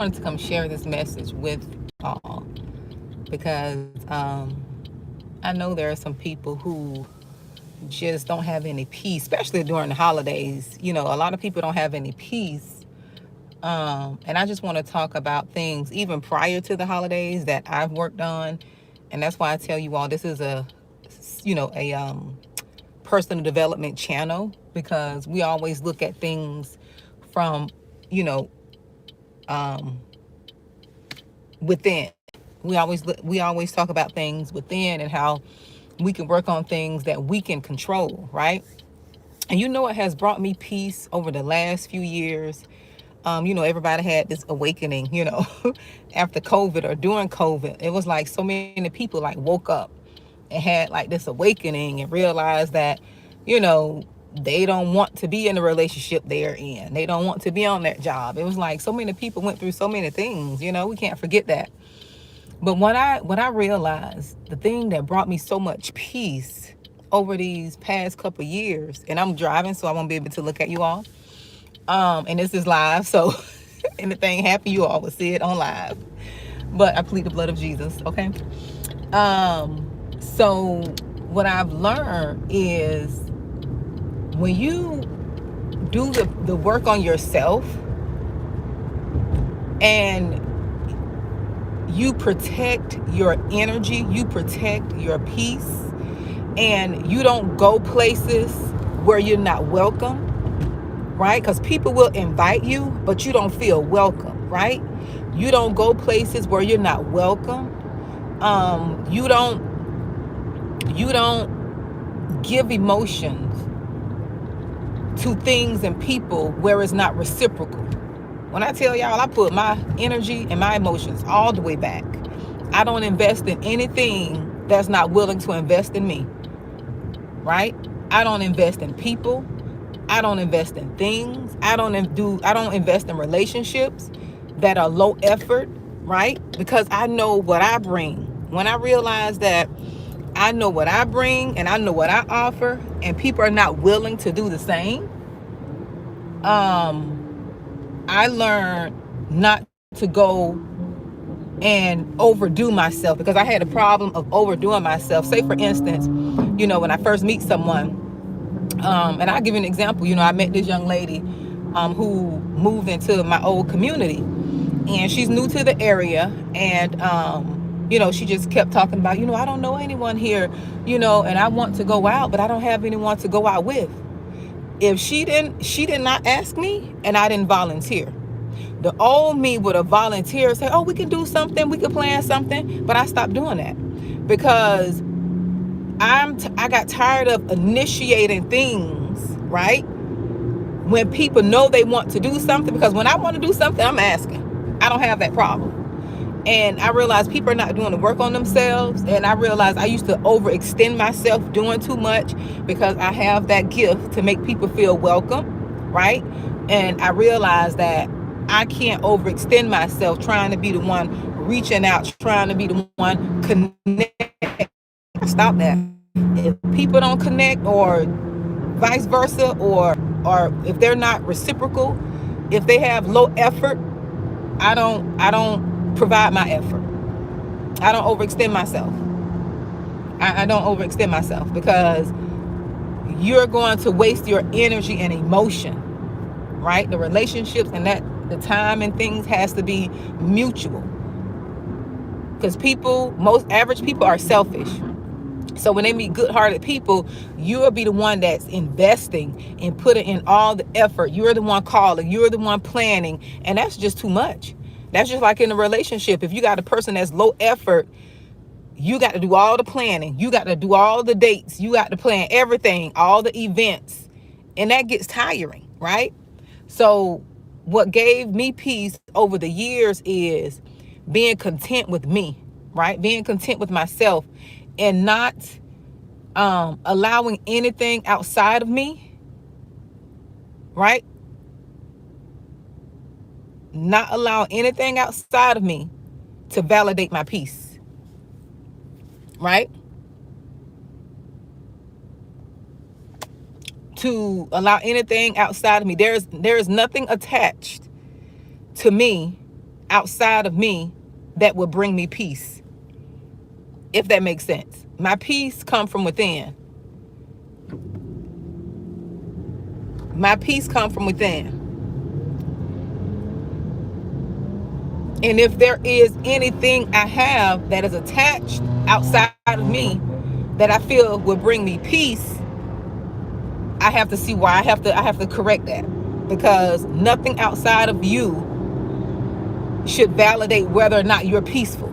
wanted to come share this message with all because I know there are some people who just don't have any peace, especially during the holidays. You know, a lot of people don't have any peace. And I just want to talk about things even prior to the holidays that I've worked on. And that's why I tell you all this is a personal development channel, because we always look at things from, you know, um, within. We always talk about things within and how we can work on things that we can control, right? And you know, it has brought me peace over the last few years. Everybody had this awakening, after COVID or during COVID. It was like so many people like woke up and had like this awakening and realized that, you know, they don't want to be in the relationship they're in. They don't want to be on that job. It was like so many people went through so many things, we can't forget that. But what I realized, the thing that brought me so much peace over these past couple years, and I'm driving, so I won't be able to look at you all. And this is live, so anything happen, you all will see it on live. But I plead the blood of Jesus, okay? So what I've learned is when you do the work on yourself and you protect your energy, you protect your peace, and you don't go places where you're not welcome, right? Because people will invite you, but you don't feel welcome, right? You don't go places where you're not welcome. You don't give emotions to things and people where it's not reciprocal. When I tell y'all, I put my energy and my emotions all the way back. I don't invest in anything that's not willing to invest in me, right? I don't invest in people. I don't invest in things. I don't invest in relationships that are low effort, right? Because I know what I bring. When I realize that I know what I bring and I know what I offer, and people are not willing to do the same, I learned not to go and overdo myself, because I had a problem of overdoing myself. Say for instance, when I first meet someone, and I'll give you an example. I met this young lady who moved into my old community, and she's new to the area, and she just kept talking about, I don't know anyone here, and I want to go out, but I don't have anyone to go out with. If she did not ask me, and I didn't volunteer. The old me would have volunteered, say, oh, we can do something, we could plan something, but I stopped doing that because I got tired of initiating things, right? When people know they want to do something, because when I want to do something, I'm asking. I don't have that problem. And I realized people are not doing the work on themselves. And I realized I used to overextend myself doing too much because I have that gift to make people feel welcome, right? And I realized that I can't overextend myself trying to be the one reaching out, trying to be the one connecting. Stop that. If people don't connect, or vice versa, or if they're not reciprocal, if they have low effort, I don't provide my effort. I don't overextend myself. I don't overextend myself, because you're going to waste your energy and emotion, right? The relationships and that the time and things has to be mutual, because most average people are selfish. So when they meet good-hearted people, you'll be the one that's investing and putting in all the effort. You're the one calling. You're the one planning. And that's just too much. That's just like in a relationship. If you got a person that's low effort, you got to do all the planning. You got to do all the dates. You got to plan everything, all the events. And that gets tiring, right? So what gave me peace over the years is being content with me, right? Being content with myself, and not allowing anything outside of me, right? Not allowing anything outside of me to validate my peace, right? To allow anything outside of me. There is nothing attached to me outside of me that will bring me peace, if that makes sense. My peace comes from within. My peace comes from within. And if there is anything I have that is attached outside of me that I feel will bring me peace, I have to see why. I have to correct that, because nothing outside of you should validate whether or not you're peaceful.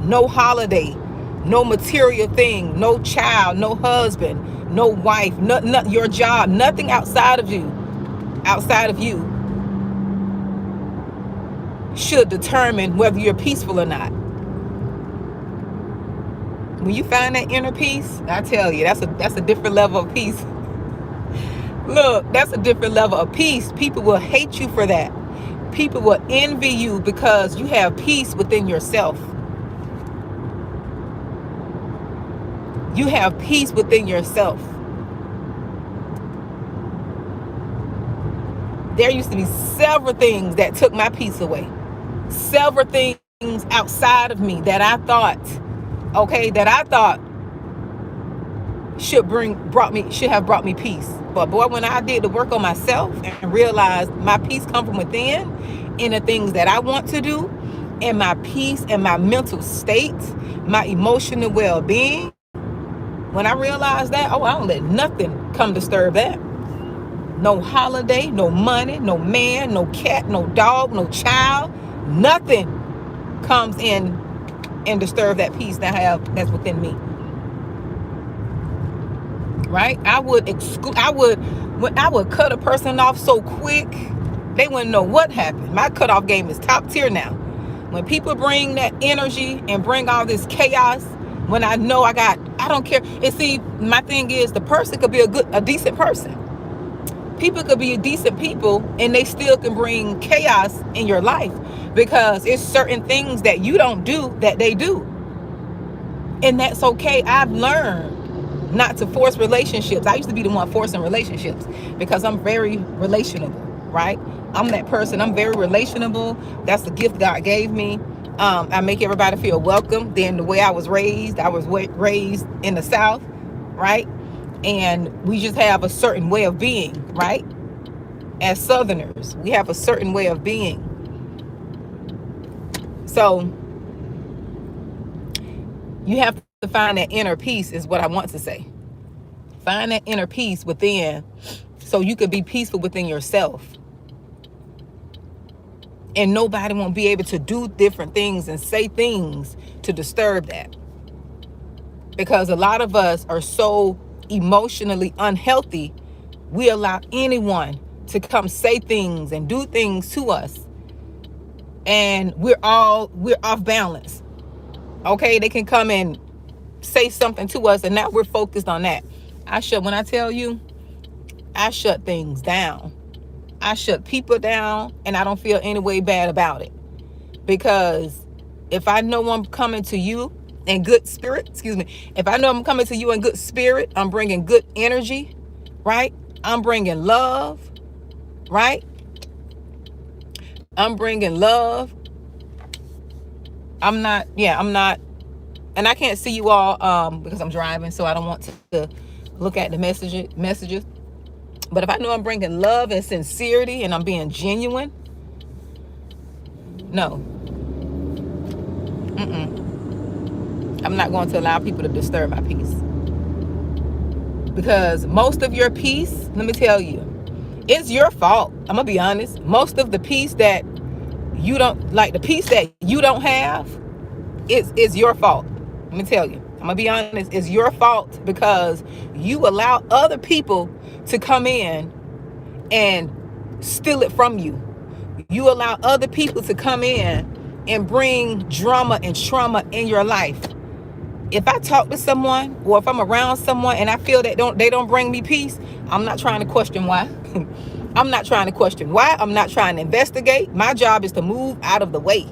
No holiday, no material thing, no child, no husband, no wife, your job, nothing outside of you should determine whether you're peaceful or not. When you find that inner peace, I tell you, that's a different level of peace. Look, that's a different level of peace. People will hate you for that. People will envy you because you have peace within yourself. You have peace within yourself. There used to be several things that took my peace away. Several things outside of me that I thought should have brought me peace. But boy, when I did the work on myself and realized my peace comes from within, in the things that I want to do, and my peace and my mental state, my emotional well-being, when I realized that, I don't let nothing come disturb that. No holiday, no money, no man, no cat, no dog, no child, nothing comes in and disturb that peace that I have that's within me. Right? I would cut a person off so quick, they wouldn't know what happened. My cutoff game is top tier now. When people bring that energy and bring all this chaos, when I know I don't care. And see, my thing is, the person could be a decent person. People could be decent people and they still can bring chaos in your life, because it's certain things that you don't do that they do. And that's okay. I've learned not to force relationships. I used to be the one forcing relationships because I'm very relationable, right? I'm that person. I'm very relationable. That's the gift God gave me. I make everybody feel welcome. Then the way I was raised raised in the South, right? And we just have a certain way of being, right? As Southerners, we have a certain way of being. So you have to find that inner peace, is what I want to say. Find that inner peace within so you can be peaceful within yourself. And nobody won't be able to do different things and say things to disturb that. Because a lot of us are so emotionally unhealthy, we allow anyone to come say things and do things to us, and we're off balance. Okay, they can come and say something to us, and now we're focused on that. When I tell you, I shut things down. I shut people down, and I don't feel any way bad about it. Because if I know I'm coming to you in good spirit, if I know I'm coming to you in good spirit, I'm bringing good energy, right? I'm bringing love, right? I'm bringing love. I'm not, and I can't see you all because I'm driving, so I don't want to look at the messages. But if I know I'm bringing love and sincerity and I'm being genuine, no. I'm not going to allow people to disturb my peace. Because most of your peace, let me tell you, it's your fault. I'm going to be honest. Most of the peace that you don't, like the peace that you don't have, is your fault. Let me tell you. I'm going to be honest. It's your fault because you allow other people to come in and steal it from you. You allow other people to come in and bring drama and trauma in your life. If I talk to someone, or if I'm around someone and I feel that they don't bring me peace, I'm not trying to question why. I'm not trying to question why. I'm not trying to investigate. My job is to move out of the way.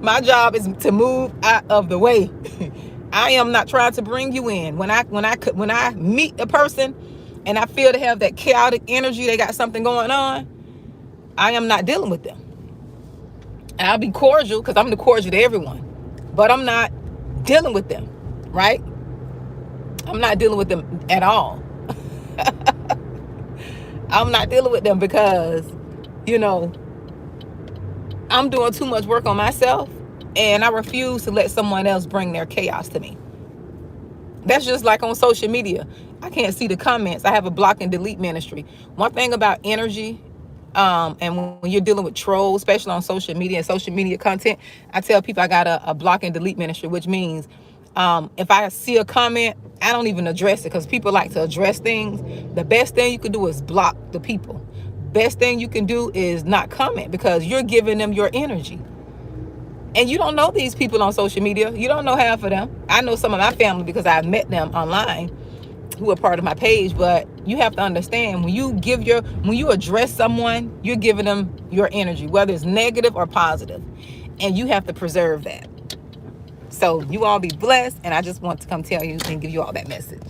My job is to move out of the way. I am not trying to bring you in. When I meet a person and I feel they have that chaotic energy, they got something going on, I am not dealing with them. And I'll be cordial because I'm the cordial to everyone, but I'm not dealing with them, right? I'm not dealing with them at all. I'm not dealing with them because, you know, I'm doing too much work on myself, and I refuse to let someone else bring their chaos to me. That's just like on social media. I can't see the comments. I have a block and delete ministry. One thing about energy, and when you're dealing with trolls, especially on social media and social media content, I tell people I got a block and delete ministry, which means if I see a comment, I don't even address it, because people like to address things. The best thing you can do is block the people. Best thing you can do is not comment, because you're giving them your energy. And you don't know these people on social media. You don't know half of them. I know some of my family because I've met them online who are part of my page, but you have to understand, when you address someone, you're giving them your energy, whether it's negative or positive, and you have to preserve that. So you all be blessed, and I just want to come tell you and give you all that message.